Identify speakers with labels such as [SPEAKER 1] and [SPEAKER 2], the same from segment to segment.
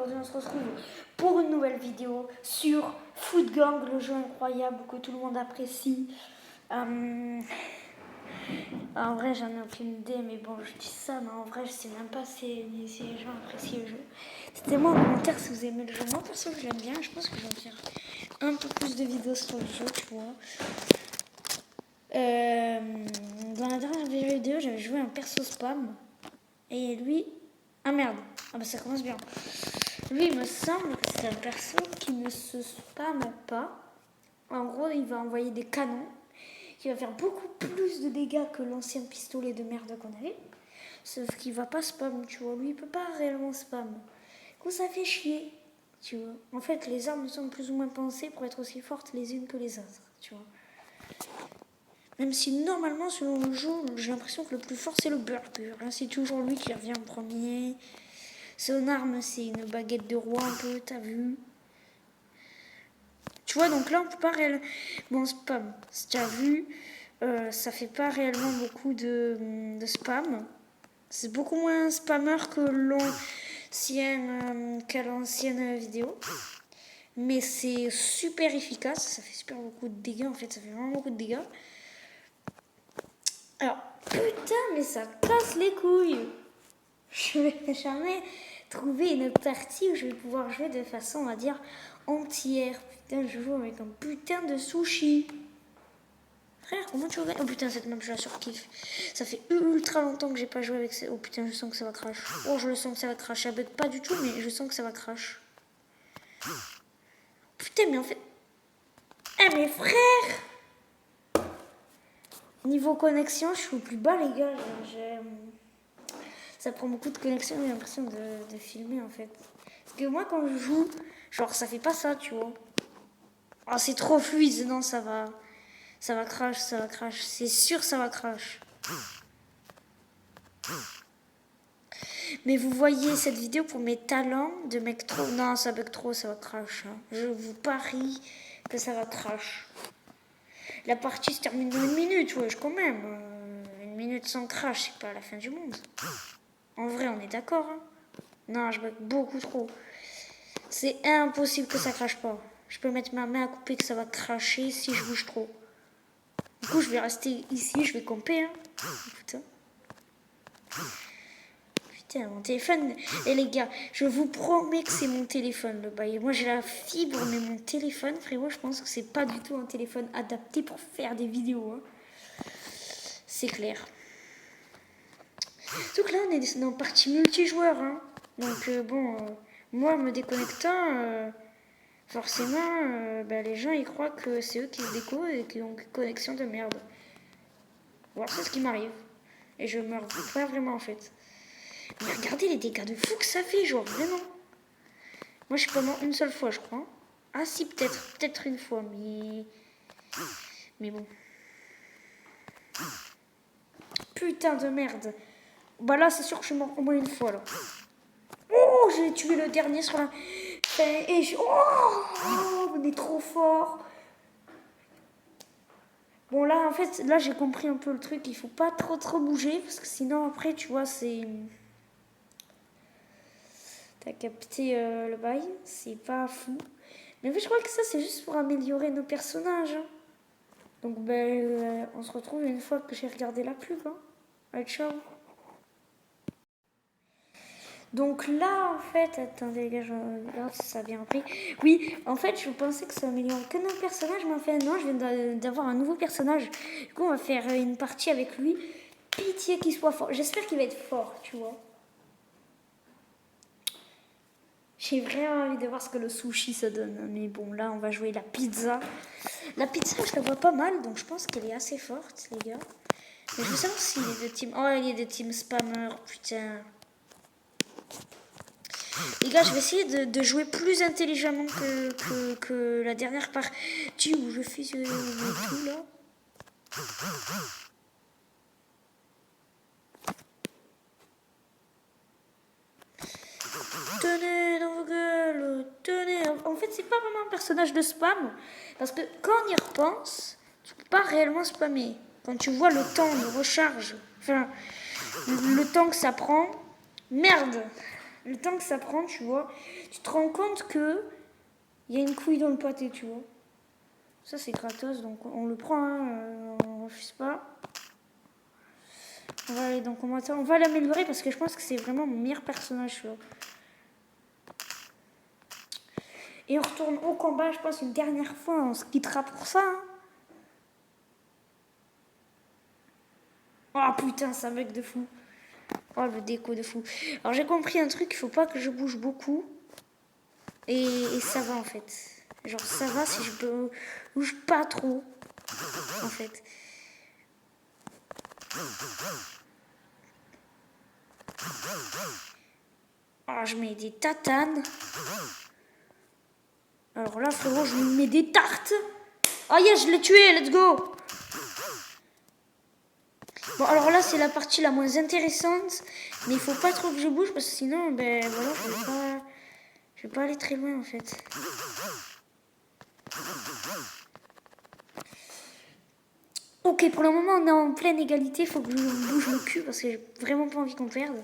[SPEAKER 1] aujourd'hui on se retrouve pour une nouvelle vidéo sur Foot Gang, le jeu incroyable que tout le monde apprécie. En vrai j'en ai aucune idée, mais bon je dis ça, mais en vrai je sais même pas si les gens apprécient le jeu. Dites-moi en commentaire si vous aimez le jeu. Moi perso je l'aime bien, je pense que je vais faire un peu plus de vidéos sur le jeu, tu vois. Dans la dernière vidéo j'avais joué un perso spam. Et lui... Ah merde. Ah bah ça commence bien. Lui il me semble que c'est un perso qui ne se spamme pas. En gros il va envoyer des canons qui va faire beaucoup plus de dégâts que l'ancien pistolet de merde qu'on avait. Sauf qu'il va pas spam, tu vois. Lui il peut pas réellement spam. Du coup ça fait chier, tu vois. En fait les armes sont plus ou moins pensées pour être aussi fortes les unes que les autres, tu vois. Même si normalement, selon le jeu, j'ai l'impression que le plus fort, c'est le burger. C'est toujours lui qui revient en premier. Son arme, c'est une baguette de roi un peu, t'as vu? Tu vois, donc là, on peut pas réellement... Bon, spam, t'as vu, ça fait pas réellement beaucoup de spam. C'est beaucoup moins spammer qu'à l'ancienne vidéo. Mais c'est super efficace, ça fait super beaucoup de dégâts, en fait, ça fait vraiment beaucoup de dégâts. Alors, putain, mais ça casse les couilles. Je vais jamais trouver une partie où je vais pouvoir jouer de façon, on va dire, entière. Putain, je joue avec un putain de sushi. Frère, comment tu regardes? Oh putain, cette map, je la surkiffe. Ça fait ultra longtemps que j'ai pas joué avec ça. Oh putain, je sens que ça va crash. Oh, je le sens que ça va crash. Ça bug pas du tout, mais je sens que ça va crash. Putain, mais en fait... Eh, mes frères! Niveau connexion, je suis au plus bas, les gars. Ça prend beaucoup de connexion, j'ai l'impression de filmer, en fait. Parce que moi, quand je joue, genre, ça fait pas ça, tu vois. Oh, c'est trop fluide. Non, ça va crash, ça va crash. C'est sûr, ça va crash. Mais vous voyez cette vidéo pour mes talents de mec trop... Non, ça bug trop, ça va crash. Hein. Je vous parie que ça va crash. La partie se termine dans 1 minute, wesh, quand même. 1 minute sans crash, c'est pas la fin du monde. En vrai, on est d'accord. Hein. Non, je bug beaucoup trop. C'est impossible que ça crache pas. Je peux mettre ma main à couper que ça va cracher si je bouge trop. Du coup, je vais rester ici, je vais camper. Hein. Putain. Putain, mon téléphone. Et les gars, je vous promets que c'est mon téléphone le bail. Moi, j'ai la fibre, mais mon téléphone, frérot, je pense que c'est pas du tout un téléphone adapté pour faire des vidéos. Hein. C'est clair. Donc là, on est dans partie multijoueur. Hein. Donc, moi, me déconnectant, forcément, les gens, ils croient que c'est eux qui se déco et qui ont une connexion de merde. Voilà, c'est ce qui m'arrive. Et je meurs pas vraiment, en fait. Mais regardez les dégâts de fou que ça fait, genre, vraiment. Moi, je suis pas mort une seule fois, je crois. Ah si, peut-être une fois, mais bon. Putain de merde. Bah là, c'est sûr que je suis mort au moins une fois, là. Oh, j'ai tué le dernier sur la... Et je... Oh, on est trop fort. Bon, là, en fait, là, j'ai compris un peu le truc. Il faut pas trop bouger, parce que sinon, après, tu vois, c'est... T'as capté le bail. C'est pas fou. Mais en fait, je crois que ça, c'est juste pour améliorer nos personnages. Hein. Donc, on se retrouve une fois que j'ai regardé la pub. Hein. Allez, ciao. Donc là, en fait, attendez, les gars, je regarde si ça a bien pris. Oui, en fait, je pensais que ça améliorait que notre personnage, mais en fait, non, je viens d'avoir un nouveau personnage. Du coup, on va faire une partie avec lui. Pitié qu'il soit fort. J'espère qu'il va être fort, tu vois. J'ai vraiment envie de voir ce que le sushi ça donne. Mais bon, là, on va jouer la pizza. La pizza, je la vois pas mal, donc je pense qu'elle est assez forte, les gars. Mais je veux savoir s'il est de team... Oh, il est de team spammer, putain. Les gars, je vais essayer de jouer plus intelligemment que la dernière partie où je fais tout là. Tenez dans vos gueules, tenez. En fait, c'est pas vraiment un personnage de spam. Parce que quand on y repense, tu peux pas réellement spammer. Quand tu vois le temps de recharge, enfin, le temps que ça prend, merde. le temps que ça prend, tu vois, tu te rends compte que il y a une couille dans le pâté, tu vois. Ça, c'est gratos, donc on le prend, hein, on refuse pas. On va aller dans commentaire. On va l'améliorer parce que je pense que c'est vraiment mon meilleur personnage, tu vois. Et on retourne au combat, je pense, une dernière fois. On se quittera pour ça. Hein. Oh putain, ça bug de fou. Oh, le déco de fou. Alors j'ai compris un truc, il faut pas que je bouge beaucoup. Et ça va en fait. Genre ça va si je bouge pas trop. En fait. Alors je mets des tatanes. Alors là frérot, je lui mets des tartes. Oh yeah, je l'ai tué, let's go. Bon alors là c'est la partie la moins intéressante. Mais il faut pas trop que je bouge parce que sinon ben voilà je vais pas aller très loin en fait. Ok, pour le moment on est en pleine égalité, il faut que je bouge le cul parce que j'ai vraiment pas envie qu'on perde.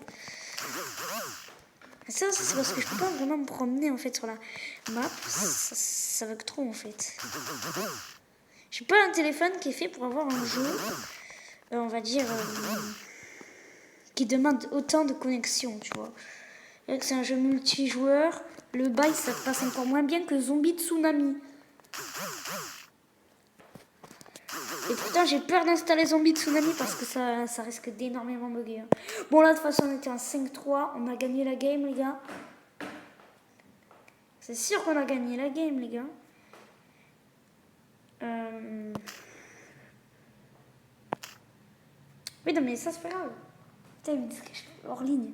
[SPEAKER 1] Ça c'est parce que je peux pas vraiment me promener en fait sur la map, ça va que trop en fait. J'ai pas un téléphone qui est fait pour avoir un jeu, on va dire, qui demande autant de connexion, tu vois. C'est un jeu multijoueur, le bail ça passe encore moins bien que Zombie Tsunami. Et pourtant j'ai peur d'installer Zombie Tsunami parce que ça risque d'énormément bugger. Hein. Bon là de toute façon on était en 5-3, on a gagné la game les gars. C'est sûr qu'on a gagné la game les gars. Oui non mais ça c'est pas grave. Putain il me dit que je suis hors ligne.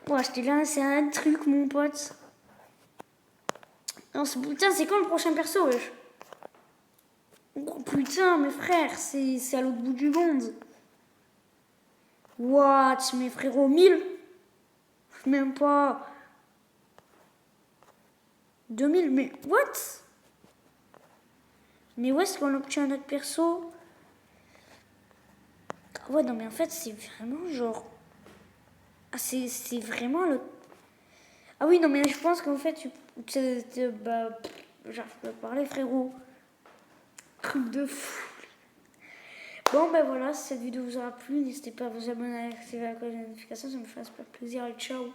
[SPEAKER 1] Ouais je t'ai lancé un truc mon pote. Non putain c'est quand le prochain perso wesh. Oh putain mes frères c'est à l'autre bout du monde. What mes frérots 1000. Même pas 2000 mais what. Mais où est-ce qu'on obtient notre perso? Ah ouais, non, mais en fait, c'est vraiment genre. Ah, c'est vraiment le. Ah oui, non, mais je pense qu'en fait, bah. J'arrive pas à parler, frérot. Truc de fou. Bon, ben voilà, si cette vidéo vous aura plu, n'hésitez pas à vous abonner et à activer la cloche de notification, ça me ferait super plaisir. Et ciao!